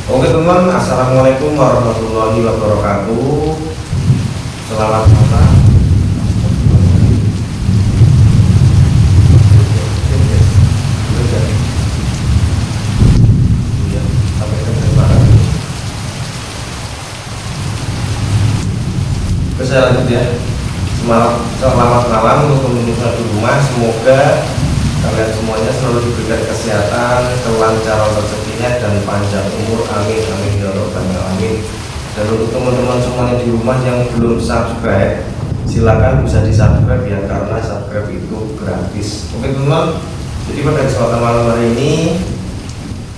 Oke teman, assalamualaikum warahmatullahi wabarakatuh. Selamat malam. Saya lanjut ya. Selamat malam untuk pemirsa di rumah. Semoga kalian semuanya selalu diberikan kesehatan, kelancaran rezekinya, dan panjang umur. Amin amin ya rabbal alamin. Dan untuk teman-teman semuanya di rumah yang belum subscribe, silakan bisa di subscribe ya, karena subscribe itu gratis. Oke teman, jadi pada kesempatan malam hari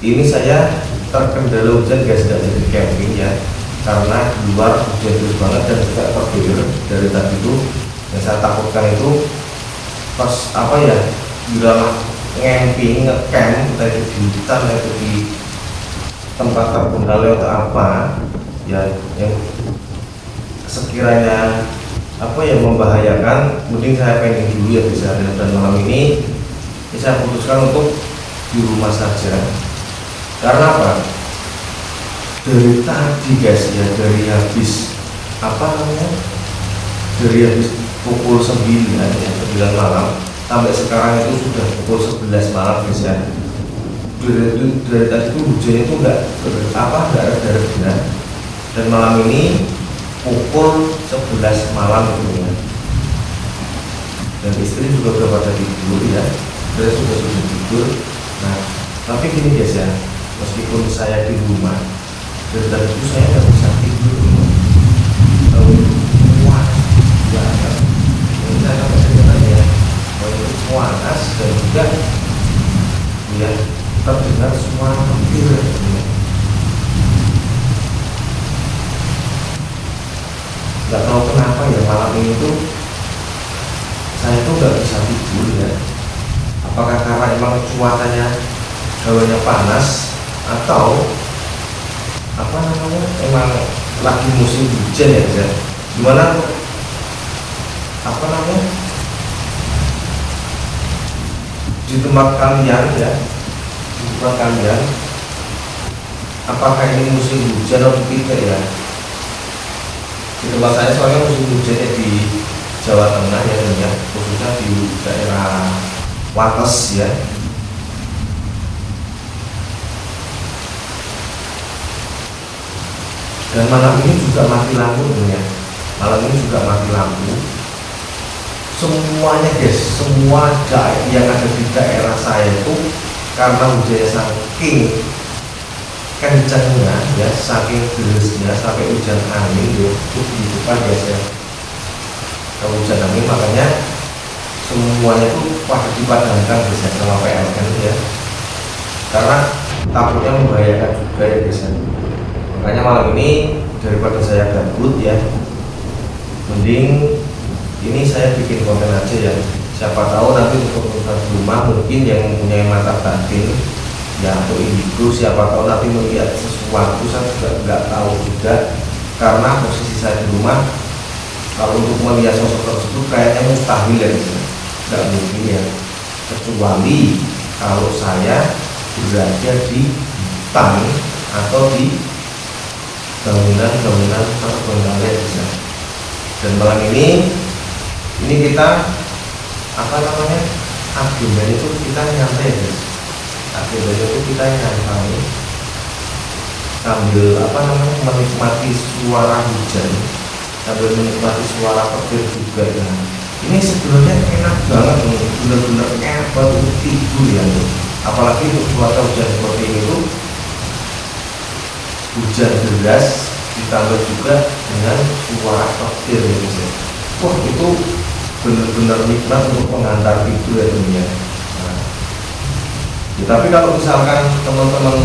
ini saya terkendala hujan guys, tidak jadi camping ya, karena di luar hujan terus banget dan juga terguyur dari tadi itu. Yang saya takutkan itu pas bila camping, ngecamp entah itu di hutan, entah itu di tempat terkendala atau apa ya, yang sekiranya membahayakan, mending saya pending dulu ya bisa. Dan malam ini saya putuskan untuk di rumah saja. Karena apa? Dari tadi guys ya, dari habis pukul 9 ya, 9 malam sampai sekarang itu sudah pukul 11 malam guys ya. Dari tadi itu hujan itu nggak reda. Dan malam ini pukul 11 malam itu ya. Dan istri juga udah pada tidur ya, sudah tidur. Nah, tapi gini guys ya, meskipun saya di rumah, dari tadi itu saya nggak bisa tidur. Panas banget ini saya bisa ya, panas dan juga ya terdengar suara petir ya. Nggak tahu kenapa ya, malam ini tuh saya tuh nggak bisa tidur ya. Apakah karena emang cuacanya hawanya panas, atau emang lagi musim hujan ya, gimana di tempat kalian ya, apakah ini musim hujan atau tidak ya? Di tempat saya soalnya musim hujannya di Jawa Tengah ya, khususnya di daerah Wates ya. Dan malam ini juga mati lampu ya. Malam ini juga mati lampu. Semuanya guys, semua yang ada di daerah saya itu karena hujannya saking kencangnya ya, saking derasnya sampai hujan angin ya, itu di depan guys ya. Kalau hujan angin makanya semuanya itu pada dipadamkan guys ya, sama PLN ya. Karena takutnya membahayakan juga ya guys ya. Makanya malam ini daripada saya gabut ya, mending ini saya bikin konten aja ya. Siapa tahu nanti untuk pemirsa di rumah mungkin yang mempunyai mata batin ya, atau indigo, siapa tahu nanti melihat sesuatu. Saya juga nggak tahu juga, karena posisi saya di rumah, kalau untuk melihat sosok tersebut kayaknya mustahil ya, nggak mungkin ya, kecuali kalau saya berada di hutan atau di bangunan terkendala bisa. Dan malam ini kita agenda itu kita nyantai guys. Agenda itu kita nyantai sambil menikmati suara hujan, sambil menikmati suara petir juga ya. Ini sebenarnya enak banget nih, benar-benar enak banget untuk tidur ya. Apalagi untuk cuaca hujan seperti ini tuh, hujan deras ditambah juga dengan suara petir ya guys ya. Wah, itu benar-benar nikmat untuk mengantar tidur ya teman-teman. Nah, ya, tapi kalau misalkan teman-teman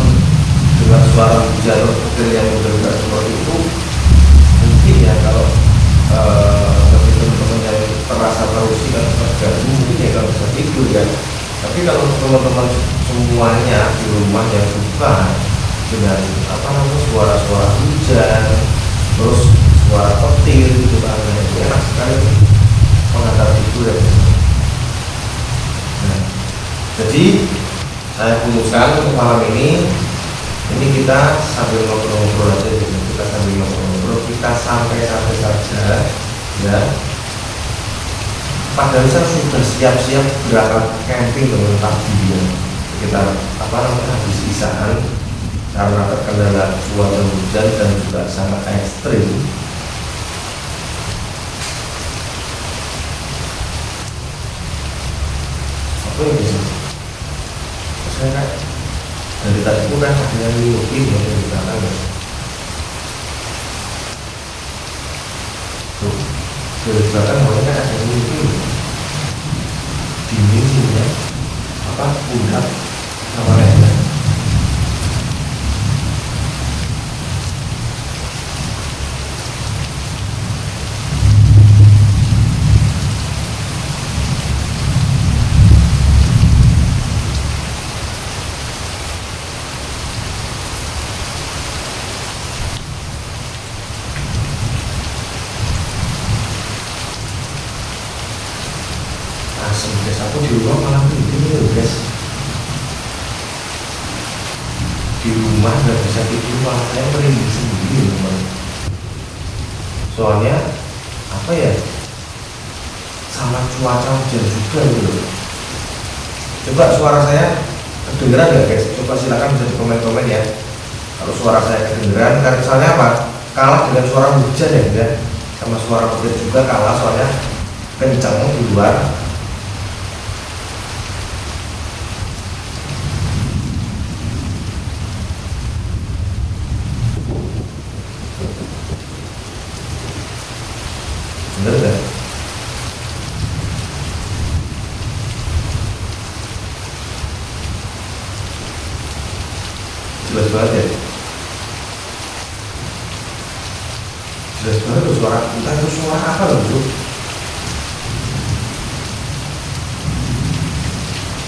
dengan suara hujan atau petir yang benar-benar seperti itu, mungkin ya kalau bagi teman-teman yang terasa terusik dan terganggu, mungkin ya kalau bisa tidur ya. Tapi kalau teman-teman semuanya di rumah yang suka dengan suara-suara hujan, terus suara petir gitu kan, itu enak sekali mengantar tidur ya. Nah, jadi saya putuskan untuk malam ini Ini kita sambil ngobrol-ngobrol aja, kita sambil ngobrol-ngobrol, kita santai-santai saja ya. Padahal saya sudah siap-siap berangkat camping dengan tadi ya, sekitar habis isaan, karena terkendala cuaca hujan dan juga sangat ekstrim. Apa yang bisa saya kayak dari tadi itu kan ada yang ngikutin ya dari belakang ya. Tuh, dari belakang makanya ada yang ngikutin dinding ya, pundak sama leher. Guys, aku di rumah malah begini loh guys, di rumah nggak bisa tidur, malah saya merinding sendiri teman. Soalnya apa ya, sama cuaca hujan juga gitu. Coba suara saya kedengeran nggak guys? Coba silakan bisa di komen-komen ya kalau suara saya kedengeran. Karena soalnya apa, kalah dengan suara hujan ya, sama suara hujan juga kalah, soalnya kencang di luar. Bener gak? Jelas banget ya, jelas banget tuh suara, entah itu suara apa loh bro.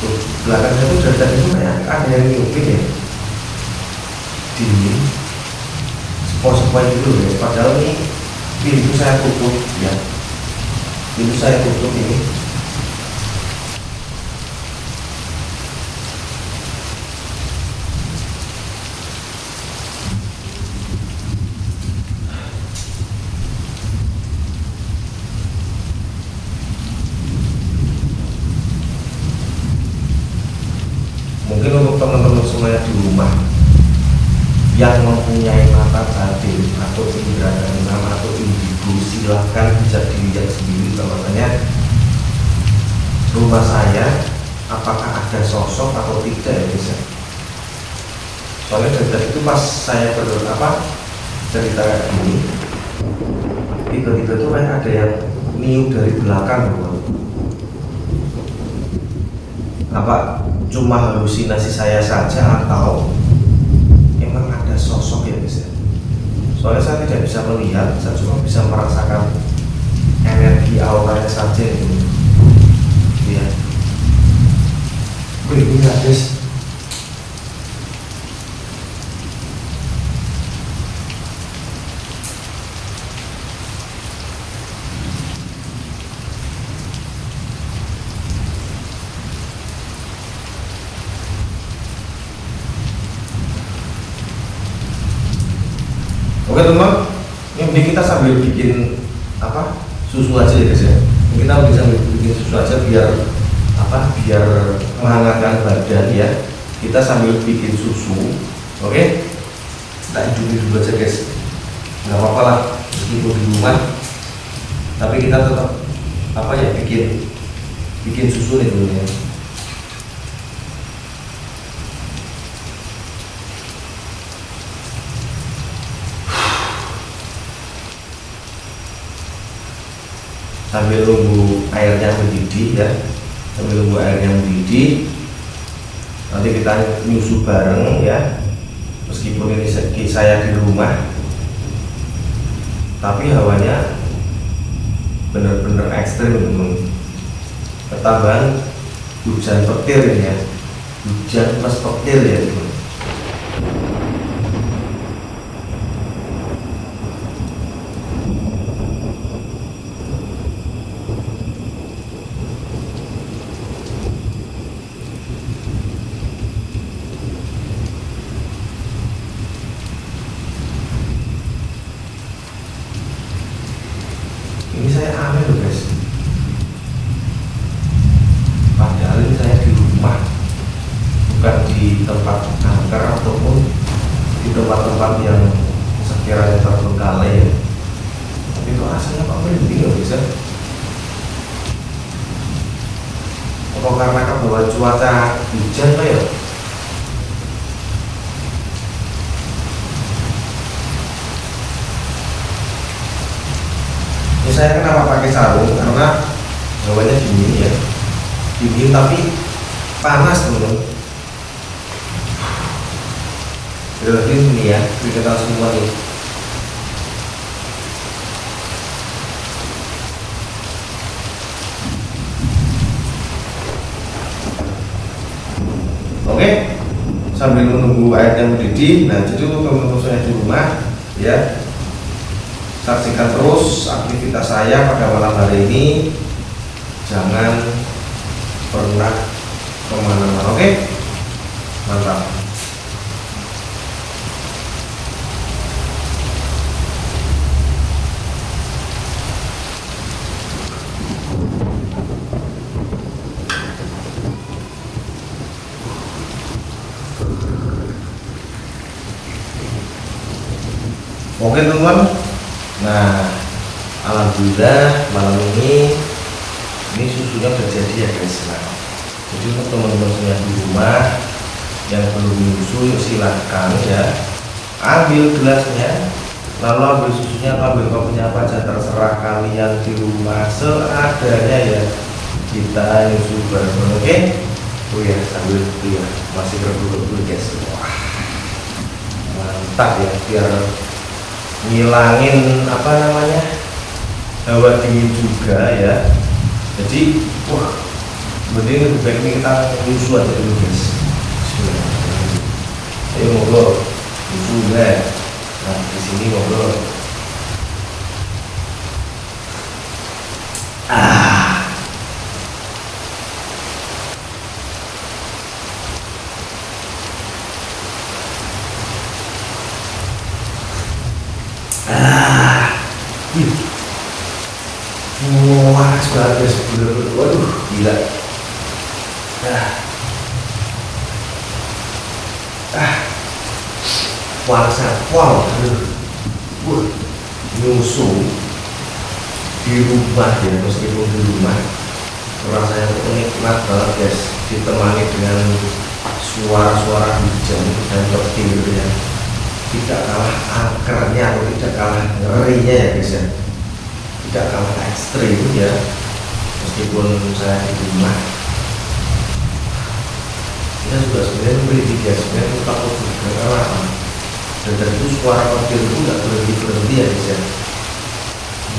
Tuh, belakangnya tuh dari tadi tuh kayak ada yang nyuping ya, dingin sepoi-sepoi gitu ya. Padahal ini pintu saya tutup ya, pintu saya tutup ini. Mungkin untuk teman-teman semuanya di rumah yang mempunyai mata batin atau indera keenam atau indigo, silahkan bisa dilihat sendiri bahwasanya rumah saya apakah ada sosok atau tidak ya bisa. Soalnya dari tadi itu pas saya cerita kayak gini, tiba-tiba tuh kayak ada yang niup dari belakang loh. Apa cuma halusinasi saya saja atau emang ada sosok ya guys ya? Soalnya saya tidak bisa melihat, saya cuma bisa merasakan energi auranya saja itu ya. Ini guys, oke teman, ini kita sambil bikin susu aja ya guys ya. Kita bisa bikin susu aja biar biar menghangatkan badan ya. Kita sambil bikin susu, oke? Kita hidupin dulu aja guys. Nggak apa-apa lah, meskipun di rumah, tapi kita tetap bikin susu nih dulu ya. Sambil nunggu airnya mendidih ya, nanti kita nyusu bareng ya. Meskipun ini saya di rumah, tapi hawanya bener-bener ekstrim teman. Ketambahan hujan petir ini ya, hujan plus petir ya teman. yang sekiranya terbengkalai ya, tapi itu rasanya kok merinding ya bisa. Apa karena kebawa cuaca hujan Pak ya? Ini saya kenapa pakai sarung karena hawanya dingin ya, dingin tapi panas teman-teman. Berarti ini ya, kita semua nih. Oke, sambil menunggu airnya mendidih. Nah, jadi untuk teman-teman saya di rumah ya, saksikan terus aktivitas saya pada malam hari ini. Jangan pernah kemana-mana. Oke, mantap. Oke teman-teman, nah alhamdulillah malam ini susunya udah jadi ya guys. Nah, jadi untuk teman-teman semua di rumah yang belum menyusu, yuk silahkan ya, ambil gelasnya, lalu ambil susunya, ambil kopinya apa aja, terserah kalian di rumah seadanya ya. Kita nyusu bareng, oke? Oh ya, sambil ya masih rebut-rebut guys. Wah, mantap ya, biar ngilangin apa namanya, hawa dingin juga ya. Jadi wah, mending lebih baik ini kita nyusu aja dulu guys. Ayo ngobrol nyusu ya. Nah di sini ngobrol. Wah, sudah guys, waduh, gila. Puasa, wow, nyusu di rumah ya, meskipun di rumah rasanya nikmat banget guys, ditemani dengan suara-suara hujan dan petir ya, tidak kalah angkernya atau tidak kalah ngerinya ya guys ya, tidak kalah ekstrim ya, meskipun saya di rumah. Kita juga sebenarnya merinding ya, sebenarnya takut juga karena apa? Dan dari itu suara petir itu nggak berhenti ya guys ya,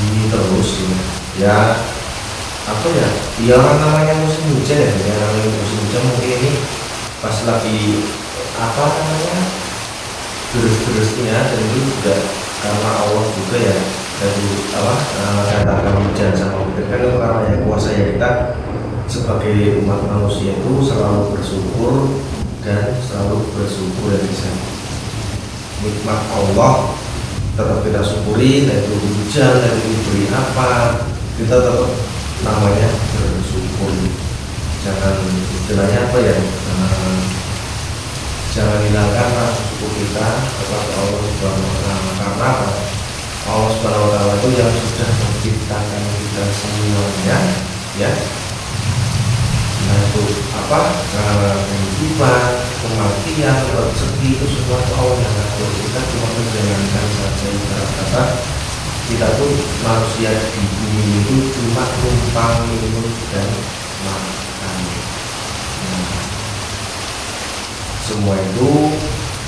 ini terus ya apa ya, ya orang namanya musim hujan ya, namanya musim hujan mungkin ini pas lagi apa namanya deres-deresnya, dan itu juga karena Allah juga ya, dari apa katakan hujan sama petir kan itu karena yang kuasa ya. Kita sebagai umat manusia itu selalu bersyukur dan selalu bersyukur ya bisa, nikmat Allah tetap kita syukuri, yaitu hujan, yaitu diberi apa, kita tetap namanya bersyukur. Jangan istilahnya apa ya, jangan hilangkan rasa syukur kita kepada Allah Subhanahu wa Ta'ala, karena apa? Allah Subhanahu wa Ta'ala itu yang sudah menciptakan kita semuanya ya. Nah itu apa, kehidupan, kematian, rezeki itu semua itu Allah yang ngatur. Kita cuma menjalankan saja, ibarat kata kita tuh manusia di bumi itu cuma numpang minum dan makan. Nah, semua itu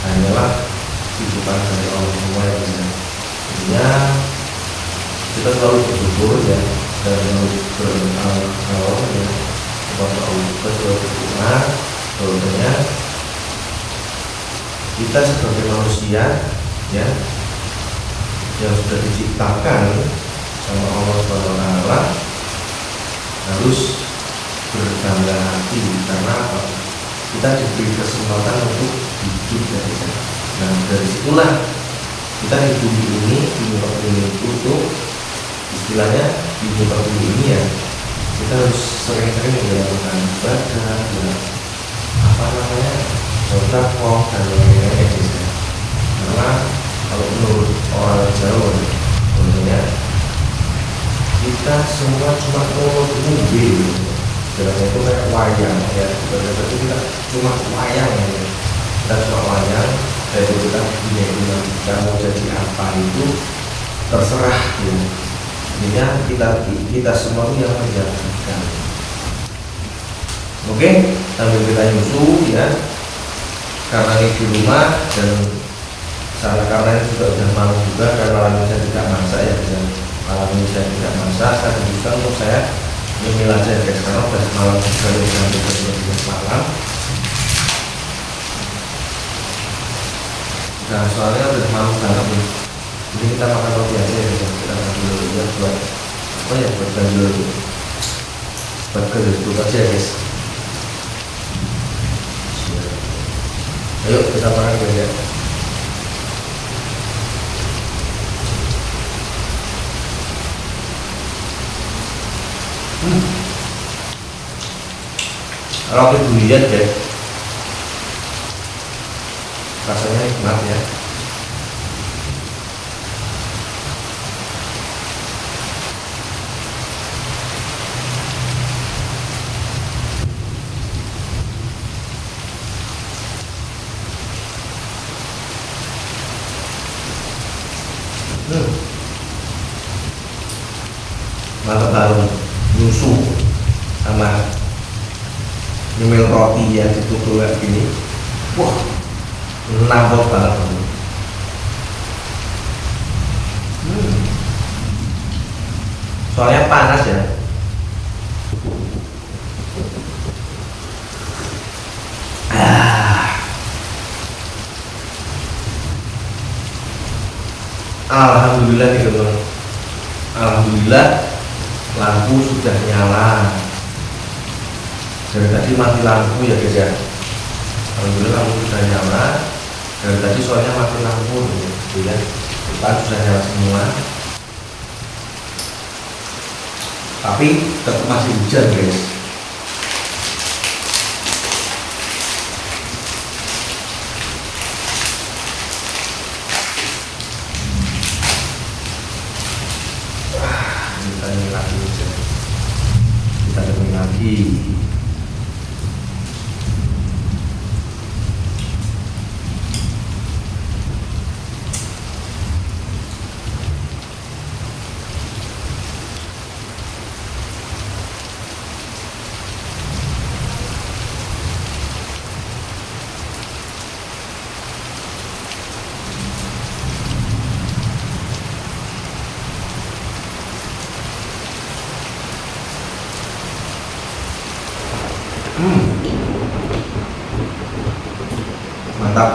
hanyalah titipan dari Allah semua ya. Intinya kita selalu bersyukur ya, dan selalu berdoa ya kepada Allah. Kita selalu berdoa bahwasanya kita sebagai manusia ya yang sudah diciptakan sama Allah SWT harus berbangga hati, karena apa? Kita diberi kesempatan untuk hidup ya. Nah dari situlah kita di bumi ini, di muka bumi itu istilahnya di muka bumi ini ya, kita harus sering-sering melakukan ibadah ya, apa namanya, bertakwa dan lain-lain ya. Karena jauh. Sebenarnya kita semua cuma movie, sebenarnya itu kayak wayang ya. Sebenarnya itu kita cuma wayang ya. Kita cuma wayang, dan itu kita punya kita mau jadi apa itu terserah ya. Intinya kita semua itu yang menjadikan. Oke, sambil kita nyusu ya, karena ini di rumah dan karena ini juga udah malam juga, karena malam saya tidak masak ya, dan malam ini saya tidak masak, saya tunjukkan untuk saya nyemil aja ya guys, karena udah malam juga, udah malam. Nah soalnya udah malam banget nih, ini kita makan roti aja ya guys, kita makan dulu ya buat apa ya, buat ganjil dulu, buat ganjil aja ya guys. Ayo kita makan guys ya. Roti durian guys, rasanya nikmat ya. Mantap banget, nyusu sama nyemil roti yang ditutup kayak gini, wah nambah banget. Soalnya panas ya. Alhamdulillah nih teman-teman, alhamdulillah lampu sudah nyala. Dari tadi mati lampu ya guys ya. Alhamdulillah lampu sudah nyala. Dari tadi soalnya mati lampu gitu ya. Depan sudah nyala semua. Tapi tetap masih hujan guys. Kita ini lagi hujan. Kita demi lagi. Mantap.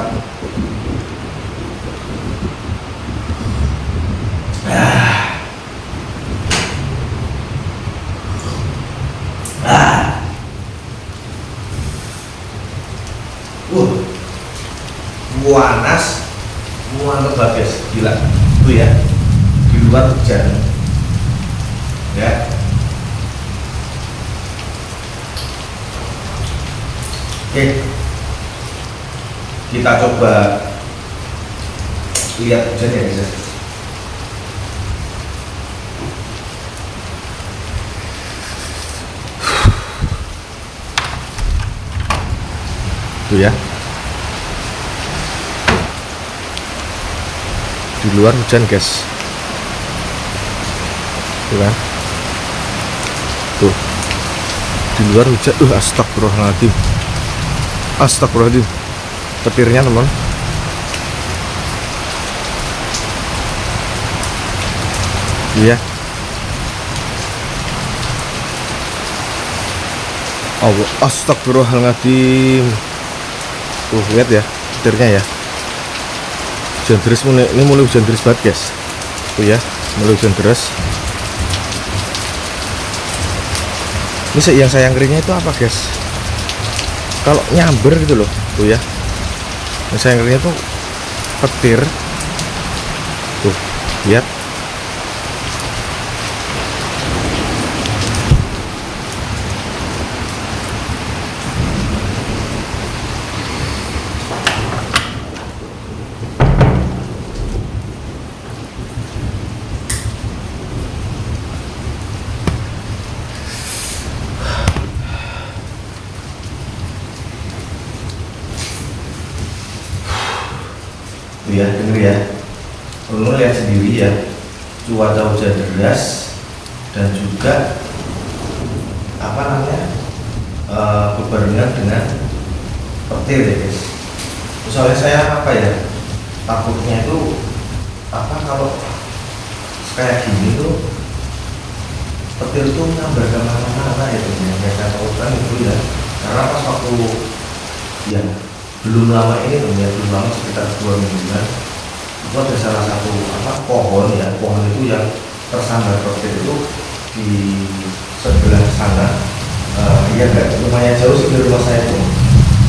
Panas, mantap banget guys, gila. Tuh ya, di luar hujan ya. Oke, kita coba lihat hujan ya guys. Tuh ya, di luar hujan guys, tuh kan, tuh di luar hujan. Astagfirullahaladzim, astagfirullahaladzim, petirnya teman. Iya, oh astagfirullahaladzim, tuh lihat ya petirnya ya. Hujan deras, ini mulai hujan deras banget guys. Oh ya, mulai hujan deras. Ini yang saya ngerinya itu apa guys? Kalau nyamber gitu loh. Tuh ya, yang saya ngerinya tuh petir. Tuh lihat. Bruno lihat sendiri ya, cuaca hujan deras dan juga apa namanya berbarengan dengan petir ya guys. Misalnya saya apa ya, takutnya itu apa kalau kayak gini tuh petir tuh nyambar kemana-mana itu yang saya takutkan itu ya, karena pas waktu ya belum lama ini tuh ya, belum lama sekitar 2 mingguan itu ada salah satu pohon ya, pohon itu yang tersambar petir itu di sebelah sana. Ya nggak lumayan jauh sih dari rumah saya itu,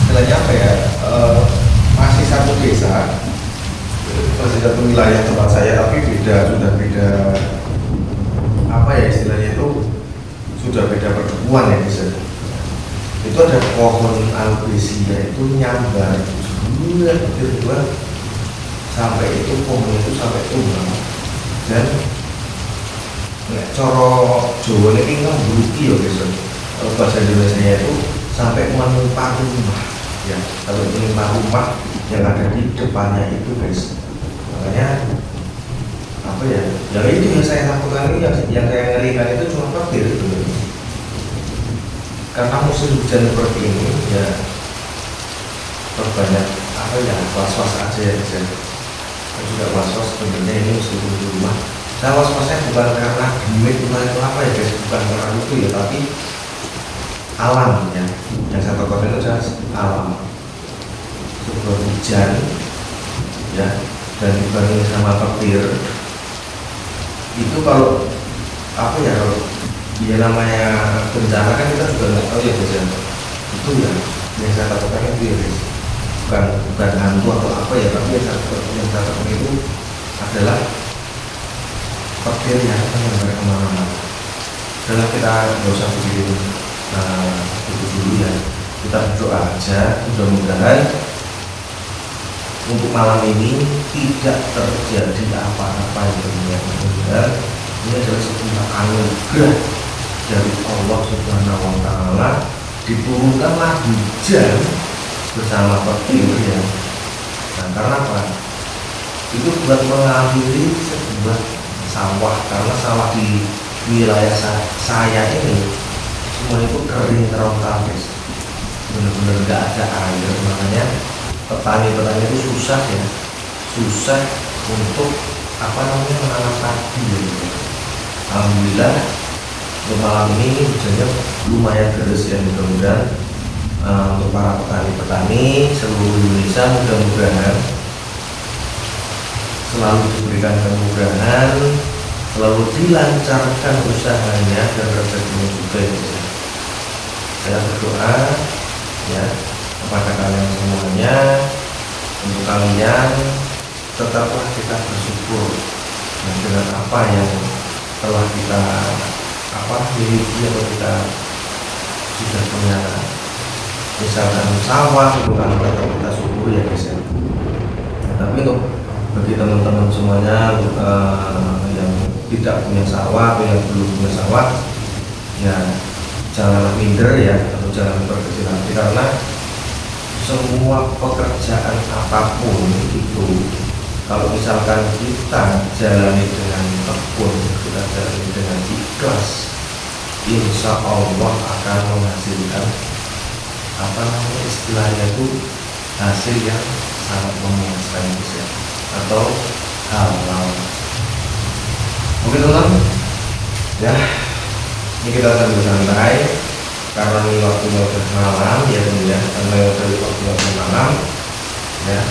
istilahnya apa ya, masih satu desa, masih satu wilayah tempat saya, tapi sudah beda apa ya istilahnya itu, sudah beda pertemuan ya bisa. Itu ada pohon albizia itu nyambar petir dua sampai itu pohon itu sampai tumbang, dan coro Jawa ini ngebruki ya guys. Kalau bahasa Indonesia itu sampai menimpa rumah ya, kalau menimpa rumah yang ada di depannya itu guys. Makanya apa ya, yang itu yang saya takutkan ini, yang saya ngerikan itu cuma petir itu. Karena musim hujan seperti ini ya, perbanyak apa ya, was-was aja ya guys. Saya juga was-was sebenarnya ini meskipun di rumah. Saya was-wasnya bukan karena gimmick itu apa ya guys, bukan karena itu ya, tapi alam ya. Yang saya takutkan itu adalah alam. Sebuah hujan ya, dan dibanding sama petir itu, kalau apa ya, kalau dia namanya bencana kan kita juga nggak tahu ya guys ya. Itu ya yang saya takutkan itu ya guys, bukan hantu atau apa ya, tapi yang saya takutkan itu adalah petir yang menyambar kemana-mana. Dan kita nggak usah begitu dulu ya, kita berdoa aja mudah-mudahan untuk malam ini tidak terjadi apa-apa yang benar-benar. Ini adalah sebuah anugerah dari Allah Subhanahu wa Ta'ala, diturunkanlah hujan bersama petir ya. Nah, karena apa? Itu buat mengakhiri sebuah sawah, karena sawah di wilayah saya ini semua itu kering kerontang guys, benar-benar nggak ada air. Makanya petani-petani itu susah ya, susah untuk apa namanya menanam padi ya gitu. Alhamdulillah untuk malam ini hujannya lumayan deras ya, mudah-mudahan untuk para petani-petani seluruh Indonesia mudah-mudahan selalu diberikan kemudahan, selalu dilancarkan usahanya dan rezekinya juga ya. Saya berdoa ya kepada kalian semuanya, untuk kalian tetaplah kita bersyukur dengan apa yang telah kita miliki atau kita sudah punya. Misalkan sawah itu kan kita syukur ya guys ya. Tapi untuk bagi teman-teman semuanya yang tidak punya sawah atau yang belum punya sawah ya, jangan minder ya, atau jangan berkecil hati, karena semua pekerjaan apapun itu kalau misalkan kita jalani dengan tekun, kita jalani dengan ikhlas, insya Allah akan menghasilkan apa namanya istilahnya itu hasil yang sangat memuaskan ya, atau halal. Oke teman ya, ini kita sambil santai karena ini waktunya udah malam ya teman ya, karena waktunya udah malam ya,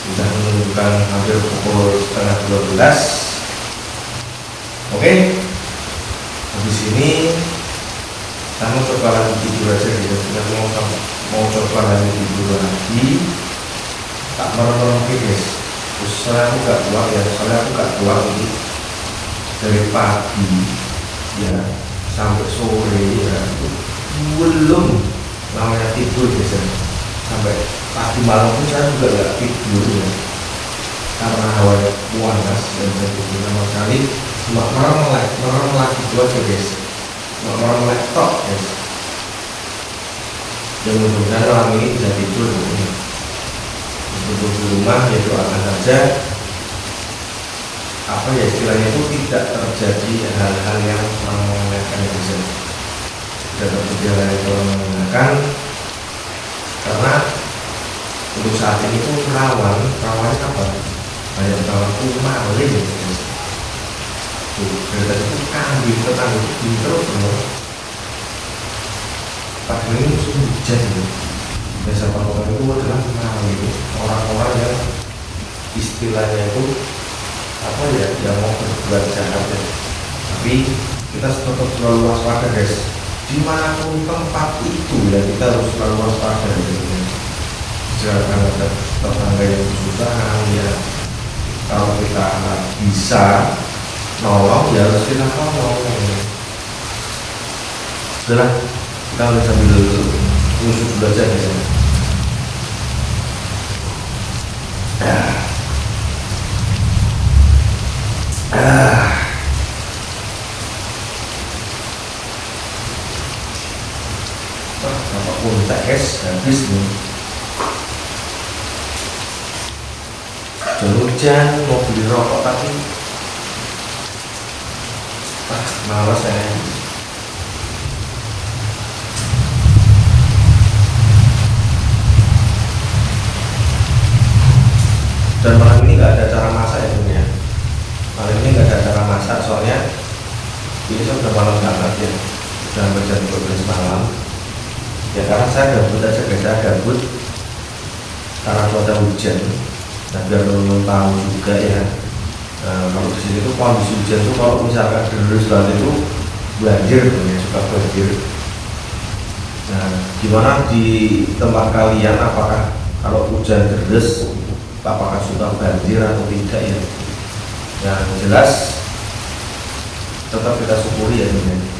sudah menunjukkan hampir pukul 11:30. Oke, habis ini kamu coba lagi tidur aja gitu. Kita mau coba lagi tidur lagi, tak merem-merem guys. Terus soalnya aku gak keluar ya, ini dari pagi ya sampai sore ya, belum namanya tidur guys ya. Sampai pagi malam pun saya juga gak tidur ya, karena hawanya panas dan saya tidur sama sekali. Cuma merem lagi itu aja guys, merem laptop guys. Yang mudah-mudahan malam ini bisa tidur. Untuk di rumah ya doakan saja apa ya istilahnya itu tidak terjadi hal-hal yang mengenai yang bisa tidak terjadi hal yang mengenai karena untuk saat ini tuh rawannya apa banyak tawaku maling gitu tuh dari tadi tuh kambing tetangga itu pinter loh padahal ini musim hujan gitu biasa orang itu adalah maling orang-orang yang istilahnya itu apa ya yang mau berbuat jahat ya tapi kita tetap selalu waspada guys dimanapun tempat itu ya kita harus selalu waspada gitu. Jangan ada tetangga yang kesusahan ya kalau kita bisa nolong ya harus kita tolong setelah kita harus sambil musuh belajar ya apapun TS habis nih hujan mau beli rokok tapi malas ya dan malam ini nggak ada cara masak ya sebenarnya malam ini nggak ada cara masak soalnya ini sudah malam banget ya sudah berjam 12 malam ya karena saya gabut aja guys saya gabut karena cuaca hujan nah biar teman-teman tahu juga ya kalau di sini tuh kondisi hujan tuh kalau misalkan deras banget itu banjir ya suka banjir nah gimana di tempat kalian apakah kalau hujan deras apakah suka banjir atau tidak ya yang jelas tetap kita syukuri ya teman-teman.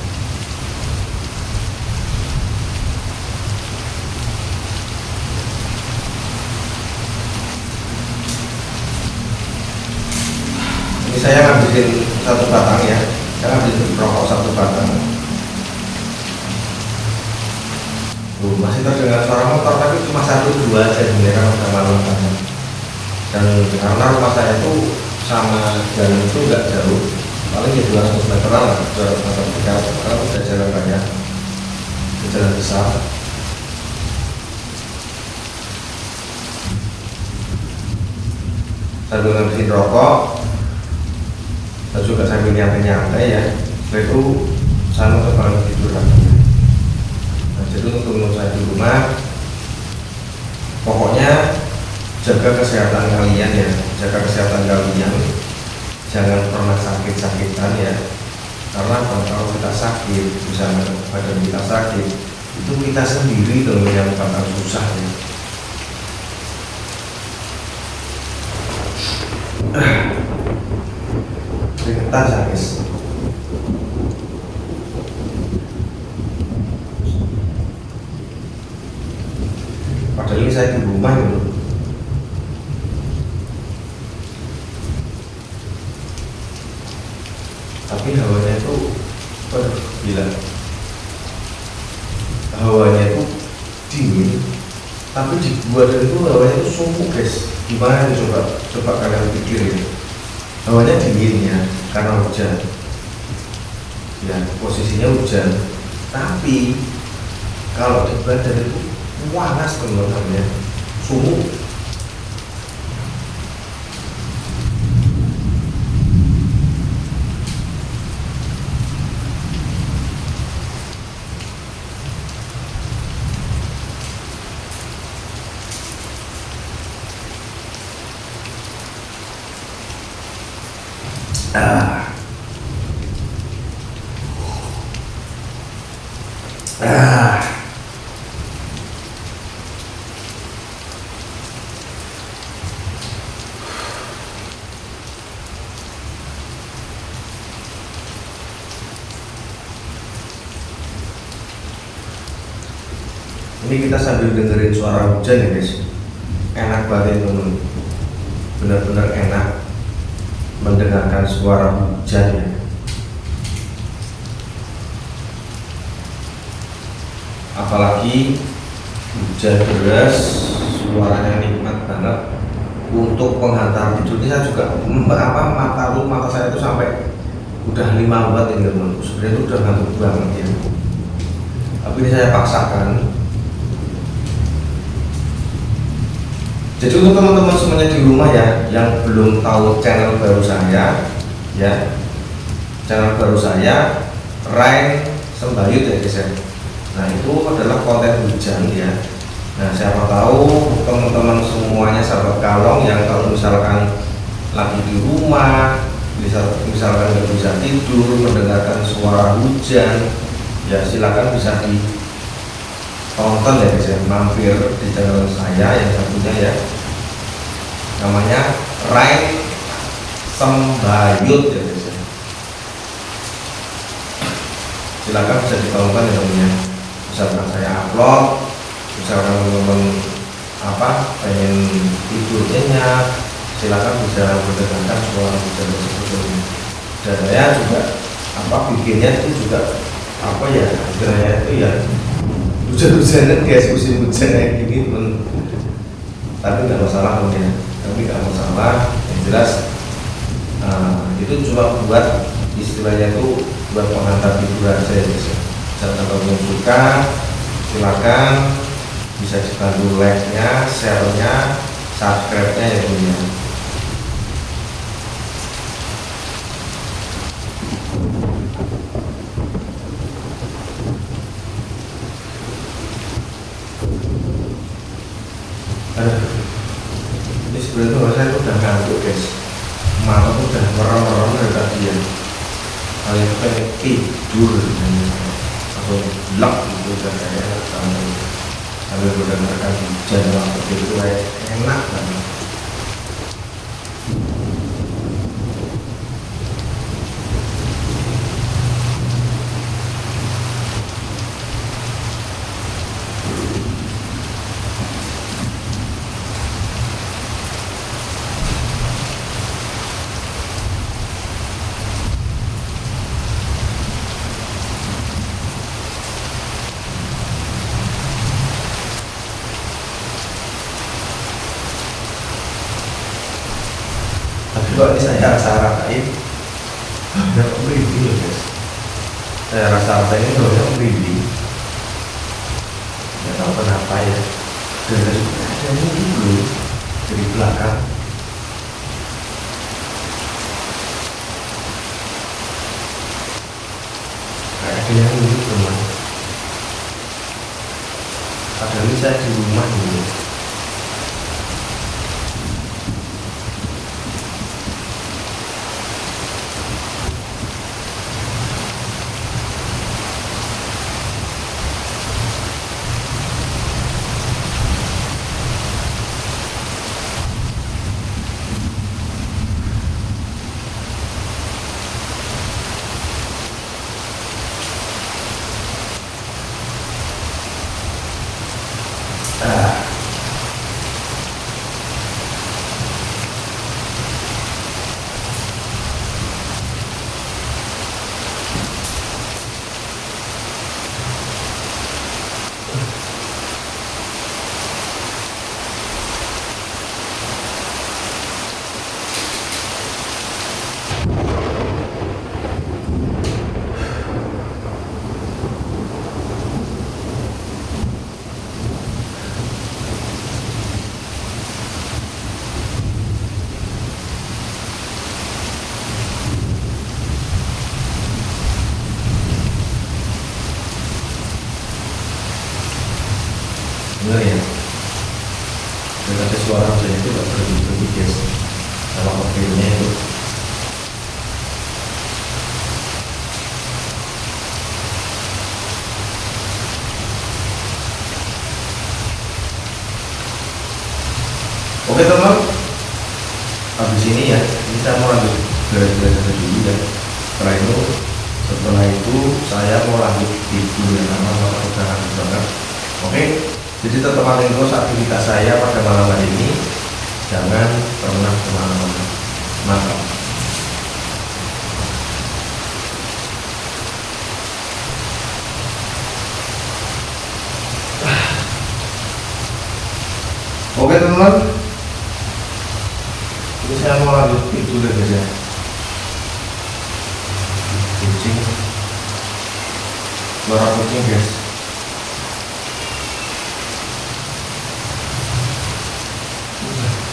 Ini saya ngambilin satu batang ya saya ngambilin rokok satu batang tuh masih terdengar suara motor tapi cuma 1-2 aja sebenarnya karena udah malam banget dan karena rumah saya itu sama jalan itu nggak jauh paling ya 200 meteran lah 200 meter karena udah jalan raya jalan besar sambil ngambilin rokok dan juga sambil nyantai-nyantai ya setelah itu saya mau terbang tidur lagi nah jadi untuk saya di rumah pokoknya jaga kesehatan kalian ya jaga kesehatan kalian jangan pernah sakit-sakitan ya karena kalau kita sakit misalnya badan kita sakit itu kita sendiri tuh yang bakal susah ya keringetan saya guys padahal ini saya di rumah gitu tapi hawanya itu gila hawanya itu dingin tapi di gua itu hawanya itu sumpuk guys gimana nih coba kalian pikirin hawanya dingin ya karena hujan ya posisinya hujan tapi kalau di badan itu panas teman-teman suhu ini kita sambil dengerin suara hujan ya guys enak banget teman benar-benar enak mendengarkan suara hujan ya apalagi hujan deras suaranya nikmat banget Untuk penghantar tidurnya saya juga mata saya itu sampai udah 5 watt ini teman. Sebenarnya itu udah ngantuk banget ya. Tapi ini saya paksakan. Jadi untuk teman-teman semuanya di rumah ya, yang belum tahu channel baru saya, ya, channel baru saya, Rain Sembayut ya guys ya. Nah itu adalah konten hujan ya. Nah siapa tahu teman-teman semuanya sahabat kalong yang kalau misalkan lagi di rumah, misalkan nggak bisa tidur, mendengarkan suara hujan, ya silakan bisa ditonton ya guys ya, mampir di channel saya yang satunya ya, namanya Rain Sembayut ya guys ya. Silakan bisa ditonton ya teman-teman. Misalkan saya upload, misalkan teman-teman pengen tidur nyenyak, silakan bisa mendengarkan suara hujan tersebut. Dan saya juga bikinnya itu juga ya istilahnya itu ya hujan-hujanan guys, musim hujan kayak gini tapi nggak masalah ya, yang jelas itu cuma buat istilahnya itu buat penghantar tidur aja ya guys. Kalau yang suka silakan bisa dibantu like-nya, share-nya, subscribe-nya ya punya. Ini sebenarnya saya udah ngantuk guys, mata tuh udah merem-merem dari tadi ya. Kalian tuh pengen tidur atau gelap gitu udah kayak sambil mendengarkan hujan seperti itu kayak enak banget. Tapi kok ini saya rasa-rasain ada merinding loh guys. Saya rasa-rasain ini loh merinding. Nggak tahu kenapa ya. Dari ada ini dulu dari belakang. Kayak ada yang ini teman. Padahal ini saya di rumah dulu. Bener ya, dan ada suara hujan itu gak berhenti guys sama mobilnya itu. Oke teman, habis ini ya, ini saya mau lanjut beres-beres dulu ya. Setelah itu saya mau lanjut tidur ya, karena udah ngantuk banget. Oke. Jadi tetap pantengin terus aktivitas saya pada malam hari ini. Jangan pernah kemana-mana. Mantap. Oke teman-teman, saya mau lanjut itu deh guys ya. Kucing, suara kucing guys.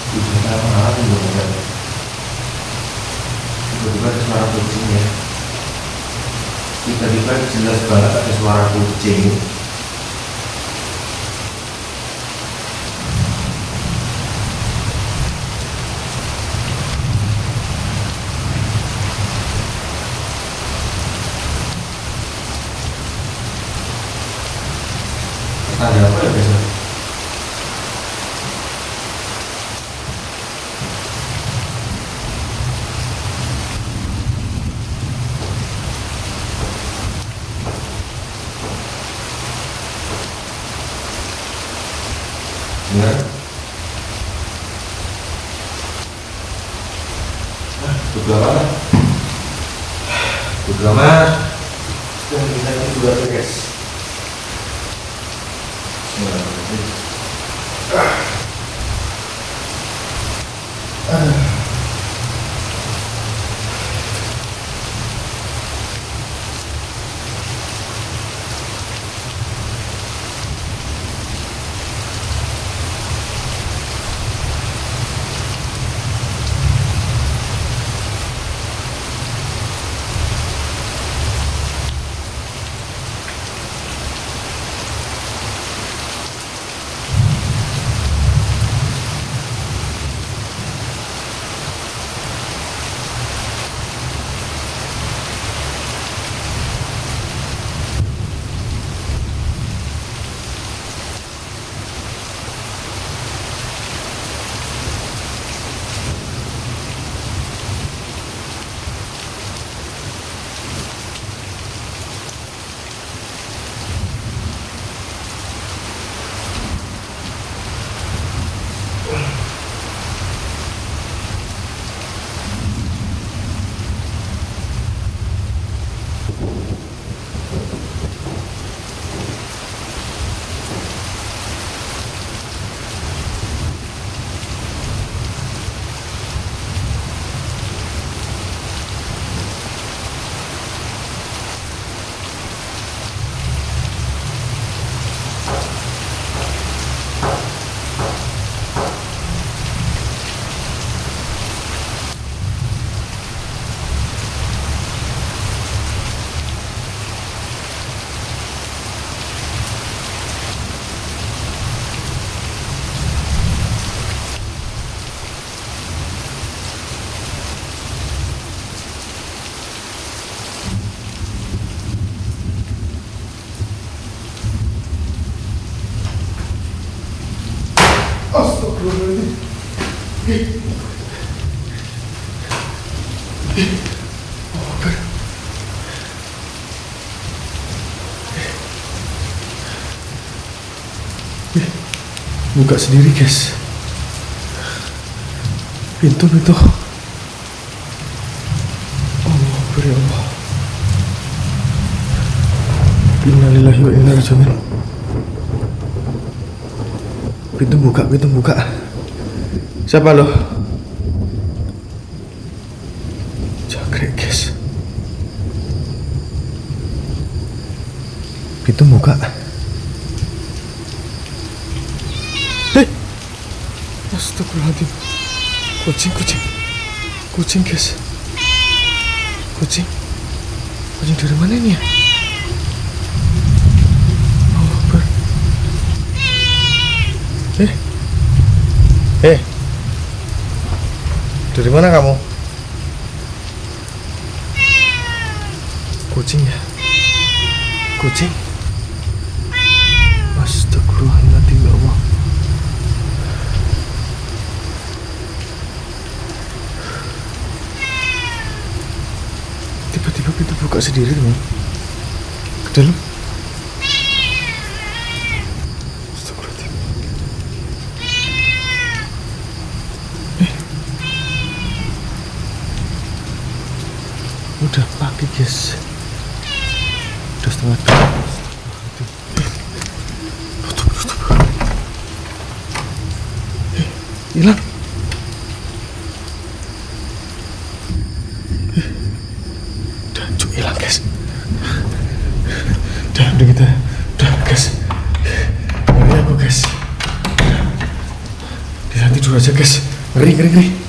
Kucing saya mana tuh guys? Tiba-tiba ada suara kucing ya. Tiba-tiba jelas banget ada suara kucing. Ada apa ya guys? Dengar? Udah mana? Udah mana? Dan kita ini dua guys. Buka sendiri guys, pintu. Allah, beri Allah. Innalillahi wa inna ilaihi raji'un. Pintu buka. Siapa lo? Jangkrik guys. Pintu buka. Astagfirullahaladzim. Kucing guys. Kucing dari mana ini ya? Allah Akbar. Dari mana kamu? Kucing ya? Kucing? Astagfirullahaladzim ya Allah. Tiba-tiba pintu buka sendiri teman. Ke dalam. Astagfirullahaladzim. Udah pagi guys. Udah setengah 2. Tutup. Hilang. hilang guys. Udah kita, udah guys. Ngeri aku guys. Kita tidur aja guys. Ngeri.